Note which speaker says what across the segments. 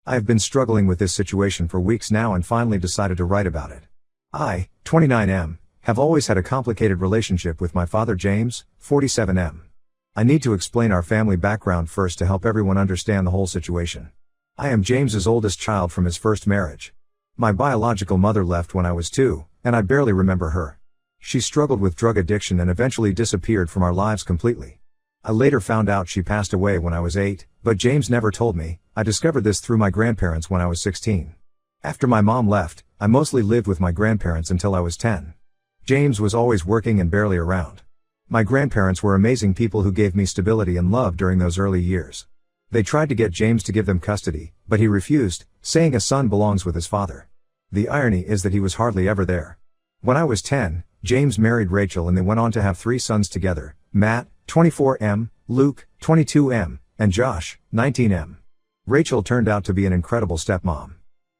Speaker 1: I have been struggling with this situation for weeks now and finally decided to write about it. I, 29M, have always had a complicated relationship with my father James, 47M. I need to explain our family background first to help everyone understand the whole situation. I am James's oldest child from his first marriage. My biological mother left when I was 2, and I barely remember her. She struggled with drug addiction and eventually disappeared from our lives completely. I later found out she passed away when I was 8, but James never told me. I discovered this through my grandparents when I was 16. After my mom left, I mostly lived with my grandparents until I was 10. James was always working and barely around. My grandparents were amazing people who gave me stability and love during those early years. They tried to get James to give them custody, but he refused, saying a son belongs with his father. The irony is that he was hardly ever there. When I was 10, James married Rachel and they went on to have 3 sons together, Matt, 24M, Luke, 22M, and Josh, 19M. Rachel turned out to be an incredible stepmom.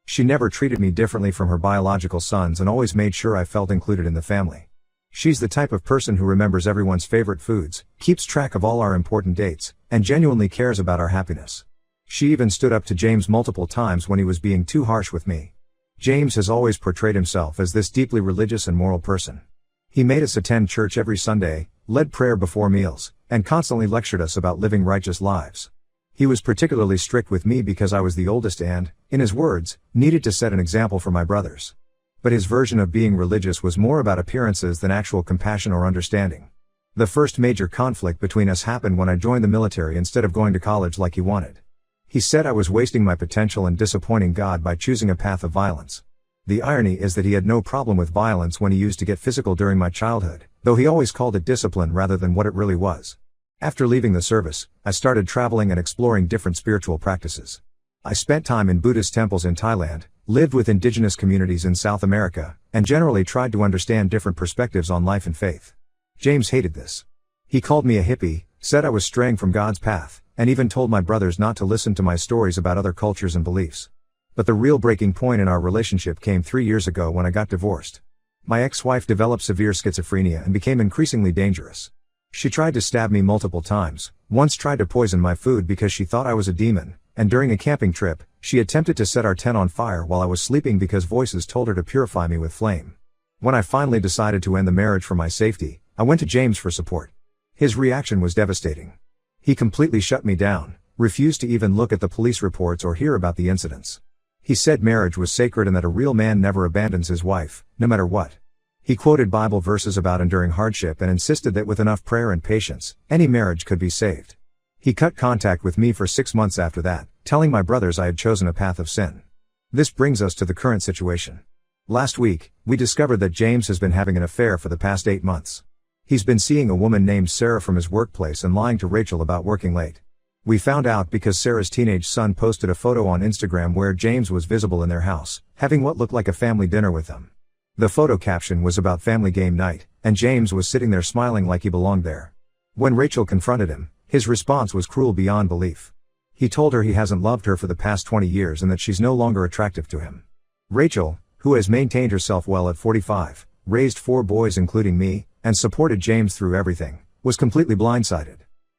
Speaker 1: She never treated me differently from her biological sons and always made sure I felt included in the family. She's the type of person who remembers everyone's favorite foods, keeps track of all our important dates, and genuinely cares about our happiness. She even stood up to James multiple times when he was being too harsh with me. James has always portrayed himself as this deeply religious and moral person. He made us attend church every Sunday, led prayer before meals, and constantly lectured us about living righteous lives. He was particularly strict with me because I was the oldest and, in his words, needed to set an example for my brothers. But his version of being religious was more about appearances than actual compassion or understanding. The first major conflict between us happened when I joined the military instead of going to college like he wanted. He said I was wasting my potential and disappointing God by choosing a path of violence. The irony is that he had no problem with violence when he used to get physical during my childhood, though he always called it discipline rather than what it really was. After leaving the service, I started traveling and exploring different spiritual practices. I spent time in Buddhist temples in Thailand, lived with indigenous communities in South America, and generally tried to understand different perspectives on life and faith. James hated this. He called me a hippie, said I was straying from God's path, and even told my brothers not to listen to my stories about other cultures and beliefs. But the real breaking point in our relationship came 3 years ago when I got divorced. My ex-wife developed severe schizophrenia and became increasingly dangerous. She tried to stab me multiple times, once tried to poison my food because she thought I was a demon, and during a camping trip, she attempted to set our tent on fire while I was sleeping because voices told her to purify me with flame. When I finally decided to end the marriage for my safety, I went to James for support. His reaction was devastating. He completely shut me down, refused to even look at the police reports or hear about the incidents. He said marriage was sacred and that a real man never abandons his wife, no matter what. He quoted Bible verses about enduring hardship and insisted that with enough prayer and patience, any marriage could be saved. He cut contact with me for 6 months after that, telling my brothers I had chosen a path of sin. This brings us to the current situation. Last week, we discovered that James has been having an affair for the past 8 months. He's been seeing a woman named Sarah from his workplace and lying to Rachel about working late. We found out because Sarah's teenage son posted a photo on Instagram where James was visible in their house, having what looked like a family dinner with them. The photo caption was about family game night, and James was sitting there smiling like he belonged there. When Rachel confronted him, his response was cruel beyond belief. He told her he hasn't loved her for the past 20 years and that she's no longer attractive to him. Rachel, who has maintained herself well at 45, raised 4 boys including me, and supported James through everything, was completely blindsided.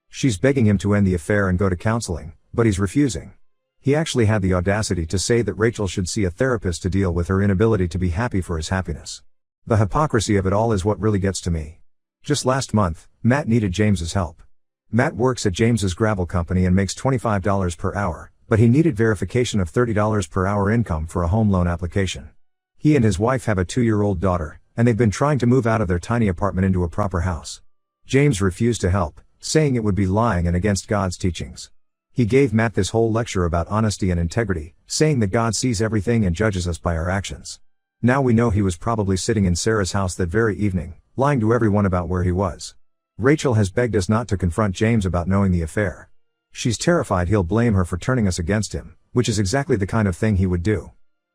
Speaker 1: She's begging him to end the affair and go to counseling, but he's refusing. He actually had the audacity to say that Rachel should see a therapist to deal with her inability to be happy for his happiness. The hypocrisy of it all is what really gets to me. Just last month, Matt needed James's help. Matt works at James's gravel company and makes $25 per hour, but he needed verification of $30 per hour income for a home loan application. He and his wife have a 2-year-old daughter, and they've been trying to move out of their tiny apartment into a proper house. James refused to help, saying it would be lying and against God's teachings. He gave Matt this whole lecture about honesty and integrity, saying that God sees everything and judges us by our actions. Now we know he was probably sitting in Sarah's house that very evening, lying to everyone about where he was. Rachel has begged us not to confront James about knowing the affair. She's terrified he'll blame her for turning us against him, which is exactly the kind of thing he would do.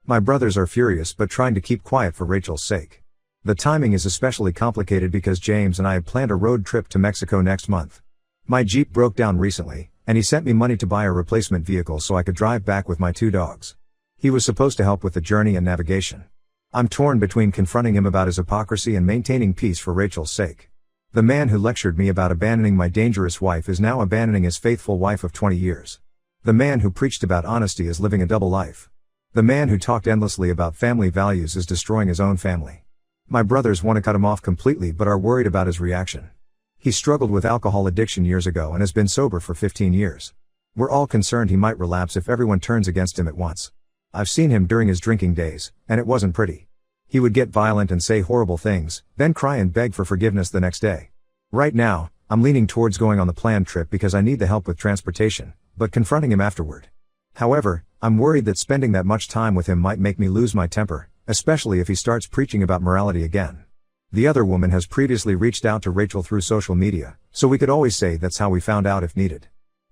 Speaker 1: My brothers are furious but trying to keep quiet for Rachel's sake. The timing is especially complicated because James and I had planned a road trip to Mexico next month. My Jeep broke down recently, and he sent me money to buy a replacement vehicle so I could drive back with my 2 dogs. He was supposed to help with the journey and navigation. I'm torn between confronting him about his hypocrisy and maintaining peace for Rachel's sake. The man who lectured me about abandoning my dangerous wife is now abandoning his faithful wife of 20 years. The man who preached about honesty is living a double life. The man who talked endlessly about family values is destroying his own family. My brothers want to cut him off completely but are worried about his reaction. He struggled with alcohol addiction years ago and has been sober for 15 years. We're all concerned he might relapse if everyone turns against him at once. I've seen him during his drinking days, and it wasn't pretty. He would get violent and say horrible things, then cry and beg for forgiveness the next day. Right now, I'm leaning towards going on the planned trip because I need the help with transportation, but confronting him afterward. However, I'm worried that spending that much time with him might make me lose my temper, especially if he starts preaching about morality again. The other woman has previously reached out to Rachel through social media, so we could always say that's how we found out if needed.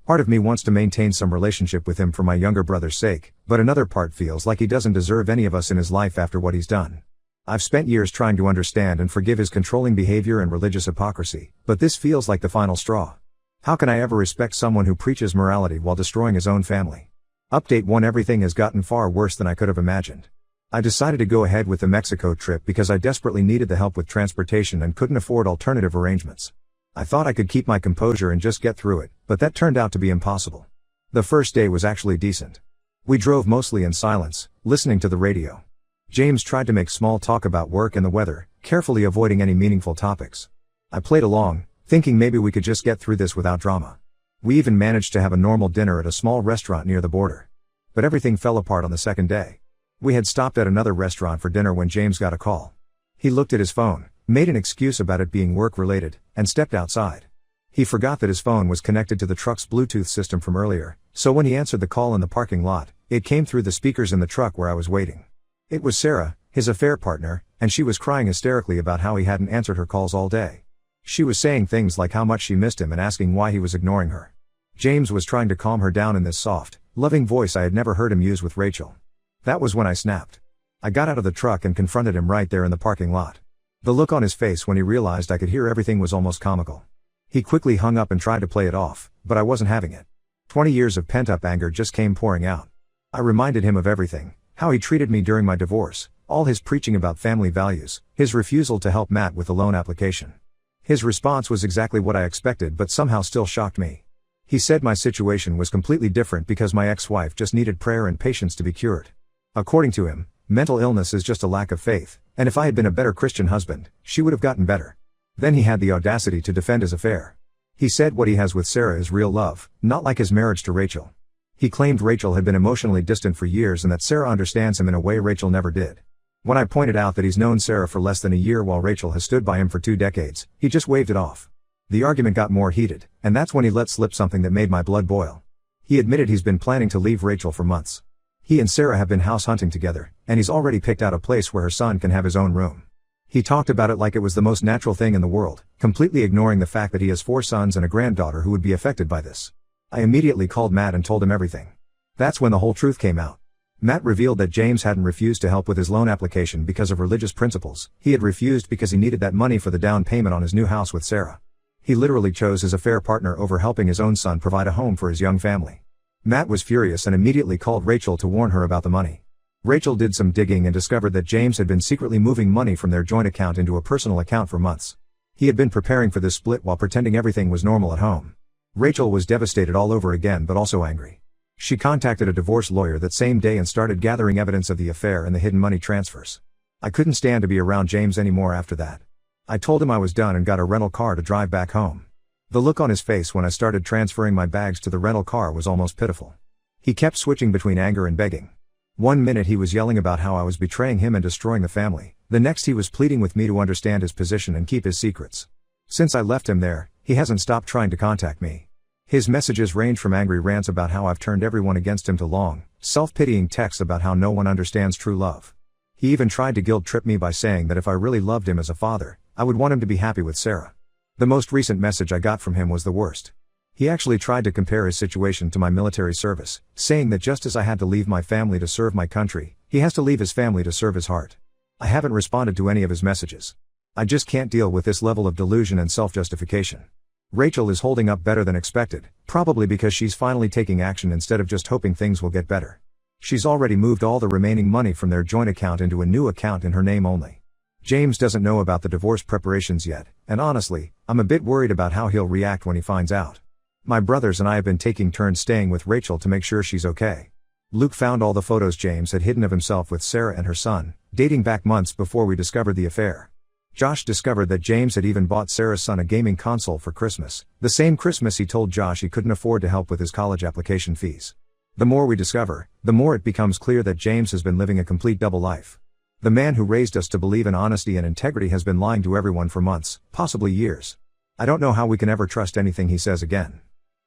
Speaker 1: Part of me wants to maintain some relationship with him for my younger brother's sake, but another part feels like he doesn't deserve any of us in his life after what he's done. I've spent years trying to understand and forgive his controlling behavior and religious hypocrisy, but this feels like the final straw. How can I ever respect someone who preaches morality while destroying his own family? Update 1: Everything has gotten far worse than I could have imagined. I decided to go ahead with the Mexico trip because I desperately needed the help with transportation and couldn't afford alternative arrangements. I thought I could keep my composure and just get through it, but that turned out to be impossible. The first day was actually decent. We drove mostly in silence, listening to the radio. James tried to make small talk about work and the weather, carefully avoiding any meaningful topics. I played along, thinking maybe we could just get through this without drama. We even managed to have a normal dinner at a small restaurant near the border. But everything fell apart on the second day. We had stopped at another restaurant for dinner when James got a call. He looked at his phone, made an excuse about it being work-related, and stepped outside. He forgot that his phone was connected to the truck's Bluetooth system from earlier, so when he answered the call in the parking lot, it came through the speakers in the truck where I was waiting. It was Sarah, his affair partner, and she was crying hysterically about how he hadn't answered her calls all day. She was saying things like how much she missed him and asking why he was ignoring her. James was trying to calm her down in this soft, loving voice I had never heard him use with Rachel. That was when I snapped. I got out of the truck and confronted him right there in the parking lot. The look on his face when he realized I could hear everything was almost comical. He quickly hung up and tried to play it off, but I wasn't having it. 20 years of pent-up anger just came pouring out. I reminded him of everything, how he treated me during my divorce, all his preaching about family values, his refusal to help Matt with the loan application. His response was exactly what I expected but somehow still shocked me. He said my situation was completely different because my ex-wife just needed prayer and patience to be cured. According to him, mental illness is just a lack of faith, and if I had been a better Christian husband, she would have gotten better. Then he had the audacity to defend his affair. He said what he has with Sarah is real love, not like his marriage to Rachel. He claimed Rachel had been emotionally distant for years and that Sarah understands him in a way Rachel never did. When I pointed out that he's known Sarah for less than a year while Rachel has stood by him for 2 decades, he just waved it off. The argument got more heated, and that's when he let slip something that made my blood boil. He admitted he's been planning to leave Rachel for months. He and Sarah have been house hunting together, and he's already picked out a place where her son can have his own room. He talked about it like it was the most natural thing in the world, completely ignoring the fact that he has 4 sons and a granddaughter who would be affected by this. I immediately called Matt and told him everything. That's when the whole truth came out. Matt revealed that James hadn't refused to help with his loan application because of religious principles. He had refused because he needed that money for the down payment on his new house with Sarah. He literally chose his affair partner over helping his own son provide a home for his young family. Matt was furious and immediately called Rachel to warn her about the money. Rachel did some digging and discovered that James had been secretly moving money from their joint account into a personal account for months. He had been preparing for this split while pretending everything was normal at home. Rachel was devastated all over again but also angry. She contacted a divorce lawyer that same day and started gathering evidence of the affair and the hidden money transfers. I couldn't stand to be around James anymore after that. I told him I was done and got a rental car to drive back home. The look on his face when I started transferring my bags to the rental car was almost pitiful. He kept switching between anger and begging. One minute he was yelling about how I was betraying him and destroying the family, the next he was pleading with me to understand his position and keep his secrets. Since I left him there, he hasn't stopped trying to contact me. His messages range from angry rants about how I've turned everyone against him to long, self-pitying texts about how no one understands true love. He even tried to guilt-trip me by saying that if I really loved him as a father, I would want him to be happy with Sarah. The most recent message I got from him was the worst. He actually tried to compare his situation to my military service, saying that just as I had to leave my family to serve my country, he has to leave his family to serve his heart. I haven't responded to any of his messages. I just can't deal with this level of delusion and self-justification. Rachel is holding up better than expected, probably because she's finally taking action instead of just hoping things will get better. She's already moved all the remaining money from their joint account into a new account in her name only. James doesn't know about the divorce preparations yet, and honestly, I'm a bit worried about how he'll react when he finds out. My brothers and I have been taking turns staying with Rachel to make sure she's okay. Luke found all the photos James had hidden of himself with Sarah and her son, dating back months before we discovered the affair. Josh discovered that James had even bought Sarah's son a gaming console for Christmas, the same Christmas he told Josh he couldn't afford to help with his college application fees. The more we discover, the more it becomes clear that James has been living a complete double life. The man who raised us to believe in honesty and integrity has been lying to everyone for months, possibly years. I don't know how we can ever trust anything he says again.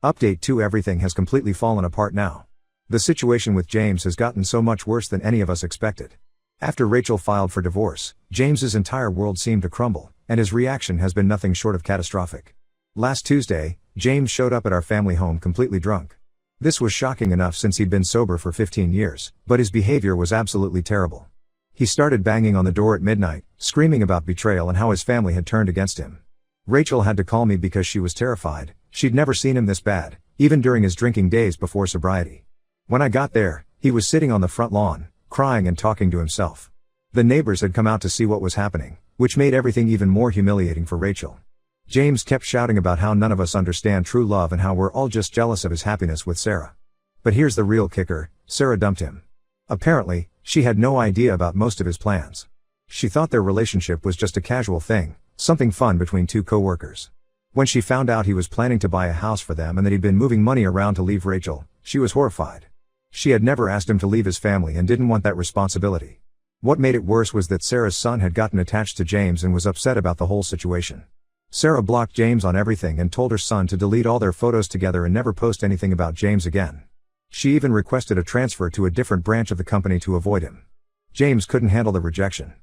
Speaker 1: Update 2: Everything has completely fallen apart now. The situation with James has gotten so much worse than any of us expected. After Rachel filed for divorce, James's entire world seemed to crumble, and his reaction has been nothing short of catastrophic. Last Tuesday, James showed up at our family home completely drunk. This was shocking enough since he'd been sober for 15 years, but his behavior was absolutely terrible. He started banging on the door at midnight, screaming about betrayal and how his family had turned against him. Rachel had to call me because she was terrified. She'd never seen him this bad, even during his drinking days before sobriety. When I got there, he was sitting on the front lawn, crying and talking to himself. The neighbors had come out to see what was happening, which made everything even more humiliating for Rachel. James kept shouting about how none of us understand true love and how we're all just jealous of his happiness with Sarah. But here's the real kicker: Sarah dumped him. Apparently, she had no idea about most of his plans. She thought their relationship was just a casual thing, something fun between two co-workers. When she found out he was planning to buy a house for them and that he'd been moving money around to leave Rachel, she was horrified. She had never asked him to leave his family and didn't want that responsibility. What made it worse was that Sarah's son had gotten attached to James and was upset about the whole situation. Sarah blocked James on everything and told her son to delete all their photos together and never post anything about James again. She even requested a transfer to a different branch of the company to avoid him. James couldn't handle the rejection.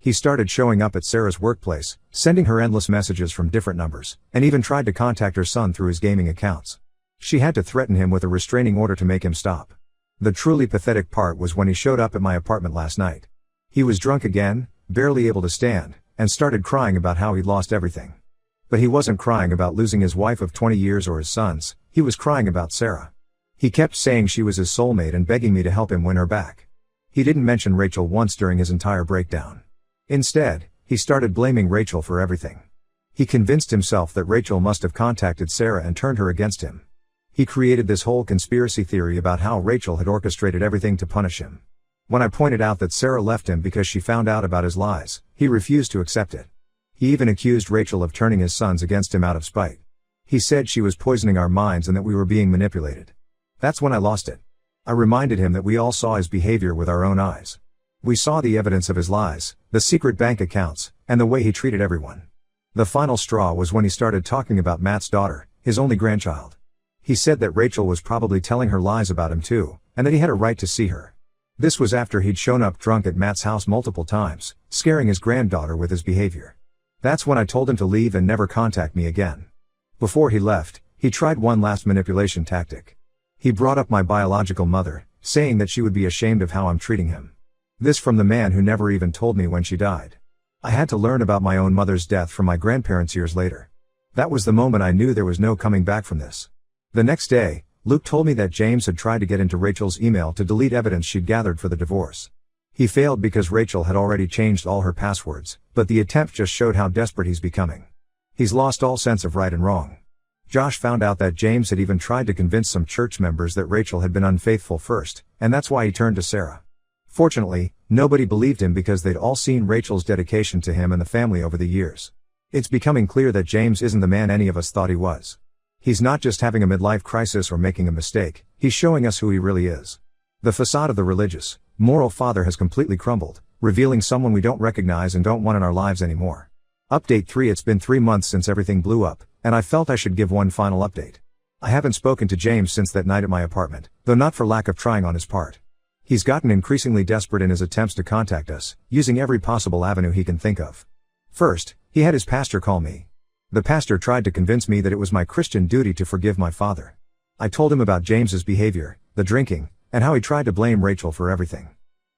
Speaker 1: He started showing up at Sarah's workplace, sending her endless messages from different numbers, and even tried to contact her son through his gaming accounts. She had to threaten him with a restraining order to make him stop. The truly pathetic part was when he showed up at my apartment last night. He was drunk again, barely able to stand, and started crying about how he'd lost everything. But he wasn't crying about losing his wife of 20 years or his sons, he was crying about Sarah. He kept saying she was his soulmate and begging me to help him win her back. He didn't mention Rachel once during his entire breakdown. Instead, he started blaming Rachel for everything. He convinced himself that Rachel must have contacted Sarah and turned her against him. He created this whole conspiracy theory about how Rachel had orchestrated everything to punish him. When I pointed out that Sarah left him because she found out about his lies, he refused to accept it. He even accused Rachel of turning his sons against him out of spite. He said she was poisoning our minds and that we were being manipulated. That's when I lost it. I reminded him that we all saw his behavior with our own eyes. We saw the evidence of his lies, the secret bank accounts, and the way he treated everyone. The final straw was when he started talking about Matt's daughter, his only grandchild. He said that Rachel was probably telling her lies about him too, and that he had a right to see her. This was after he'd shown up drunk at Matt's house multiple times, scaring his granddaughter with his behavior. That's when I told him to leave and never contact me again. Before he left, he tried one last manipulation tactic. He brought up my biological mother, saying that she would be ashamed of how I'm treating him. This from the man who never even told me when she died. I had to learn about my own mother's death from my grandparents years later. That was the moment I knew there was no coming back from this. The next day, Luke told me that James had tried to get into Rachel's email to delete evidence she'd gathered for the divorce. He failed because Rachel had already changed all her passwords, but the attempt just showed how desperate he's becoming. He's lost all sense of right and wrong. Josh found out that James had even tried to convince some church members that Rachel had been unfaithful first, and that's why he turned to Sarah. Fortunately, nobody believed him because they'd all seen Rachel's dedication to him and the family over the years. It's becoming clear that James isn't the man any of us thought he was. He's not just having a midlife crisis or making a mistake, he's showing us who he really is. The facade of the religious, moral father has completely crumbled, revealing someone we don't recognize and don't want in our lives anymore. Update 3: It's been 3 months since everything blew up, and I felt I should give one final update. I haven't spoken to James since that night at my apartment, though not for lack of trying on his part. He's gotten increasingly desperate in his attempts to contact us, using every possible avenue he can think of. First, he had his pastor call me. The pastor tried to convince me that it was my Christian duty to forgive my father. I told him about James's behavior, the drinking, and how he tried to blame Rachel for everything.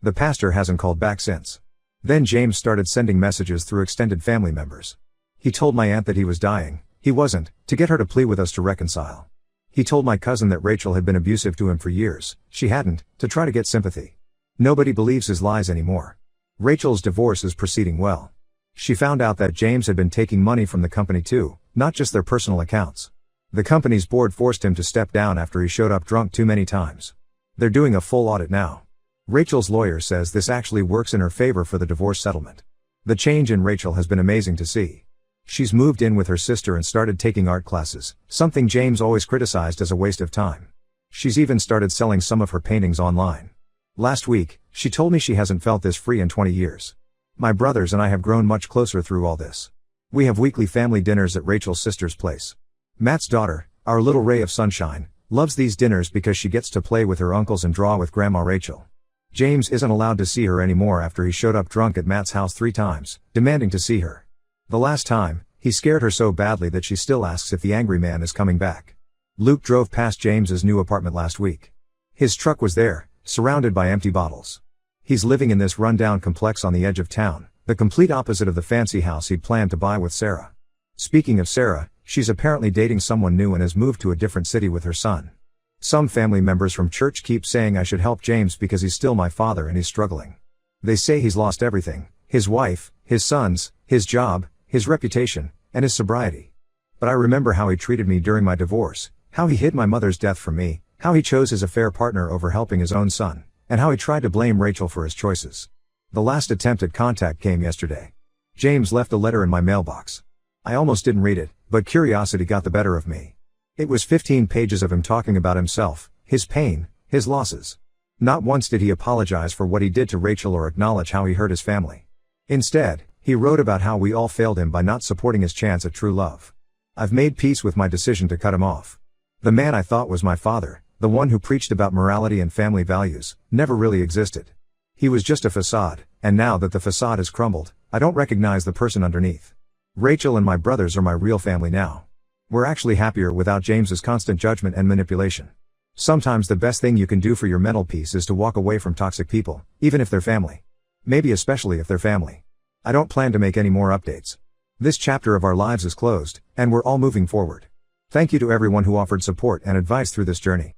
Speaker 1: The pastor hasn't called back since. Then James started sending messages through extended family members. He told my aunt that he was dying, he wasn't, to get her to plead with us to reconcile. He told my cousin that Rachel had been abusive to him for years, she hadn't, to try to get sympathy. Nobody believes his lies anymore. Rachel's divorce is proceeding well. She found out that James had been taking money from the company too, not just their personal accounts. The company's board forced him to step down after he showed up drunk too many times. They're doing a full audit now. Rachel's lawyer says this actually works in her favor for the divorce settlement. The change in Rachel has been amazing to see. She's moved in with her sister and started taking art classes, something James always criticized as a waste of time. She's even started selling some of her paintings online. Last week, she told me she hasn't felt this free in 20 years. My brothers and I have grown much closer through all this. We have weekly family dinners at Rachel's sister's place. Matt's daughter, our little ray of sunshine, loves these dinners because she gets to play with her uncles and draw with Grandma Rachel. James isn't allowed to see her anymore after he showed up drunk at Matt's house 3 times, demanding to see her. The last time, he scared her so badly that she still asks if the angry man is coming back. Luke drove past James's new apartment last week. His truck was there, surrounded by empty bottles. He's living in this rundown complex on the edge of town, the complete opposite of the fancy house he'd planned to buy with Sarah. Speaking of Sarah, she's apparently dating someone new and has moved to a different city with her son. Some family members from church keep saying I should help James because he's still my father and he's struggling. They say he's lost everything: his wife, his sons, his job, his reputation, and his sobriety. But I remember how he treated me during my divorce, how he hid my mother's death from me, how he chose his affair partner over helping his own son, and how he tried to blame Rachel for his choices. The last attempt at contact came yesterday. James left a letter in my mailbox. I almost didn't read it, but curiosity got the better of me. It was 15 pages of him talking about himself, his pain, his losses. Not once did he apologize for what he did to Rachel or acknowledge how he hurt his family. Instead, he wrote about how we all failed him by not supporting his chance at true love. I've made peace with my decision to cut him off. The man I thought was my father, the one who preached about morality and family values, never really existed. He was just a facade, and now that the facade has crumbled, I don't recognize the person underneath. Rachel and my brothers are my real family now. We're actually happier without James's constant judgment and manipulation. Sometimes the best thing you can do for your mental peace is to walk away from toxic people, even if they're family. Maybe especially if they're family. I don't plan to make any more updates. This chapter of our lives is closed, and we're all moving forward. Thank you to everyone who offered support and advice through this journey.